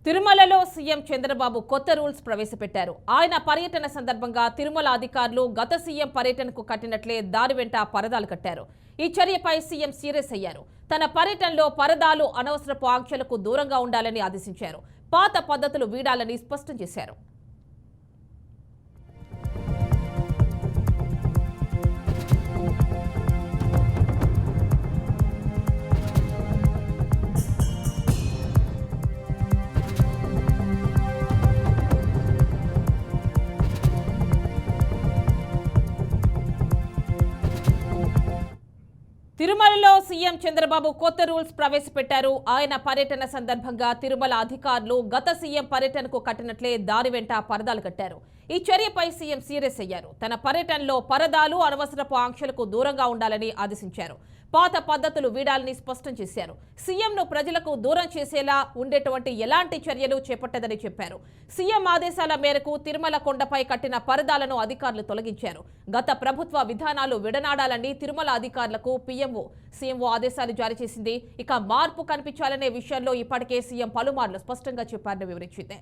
తిరుమలలో సీఎం చంద్రబాబు కొత్త రూల్స్ ప్రవేశపెట్టారు. ఆయన పర్యటన సందర్భంగా తిరుమల అధికారులు గత సీఎం పర్యటనకు కట్టినట్లే దారి వెంట పరదాలు కట్టారు. ఈ చర్యపై సీఎం సీరియస్ అయ్యారు. తన పర్యటనలో పరదాలు అనవసరపు ఆంక్షలకు దూరంగా ఉండాలని ఆదేశించారు. పాత పద్ధతులు వీడాలని స్పష్టం చేశారు. తిరుమలలో సీఎం చంద్రబాబు కొత్త రూల్స్ ప్రవేశపెట్టారు. ఆయన పర్యటన సందర్భంగా తిరుమల అధికారులు గత సీఎం పర్యటనకు కట్టినట్లే దారి వెంట పరదాలు కట్టారు. ఈ చర్యపై సీఎం సీరియస్ అయ్యారు. తన పర్యటనలో పరదాలు అనవసరపు ఆంక్షలకు దూరంగా ఉండాలని ఆదేశించారు. పాత పద్ధతులు వీడాలని స్పష్టం చేశారు. సీఎంను ప్రజలకు దూరం చేసేలా ఉండేటువంటి ఎలాంటి చర్యలు చేపట్టదని చెప్పారు. సీఎం ఆదేశాల మేరకు తిరుమల కొండపై కట్టిన పరదాలను అధికారులు తొలగించారు. గత ప్రభుత్వ విధానాలు విడనాడాలని తిరుమల అధికారులకు సీఎంఓ ఆదేశాలు జారీ చేసింది. ఇక మార్పు కనిపించాలనే విషయంలో ఇప్పటికే సీఎం పలుమార్లు స్పష్టంగా చెప్పారని వివరించింది.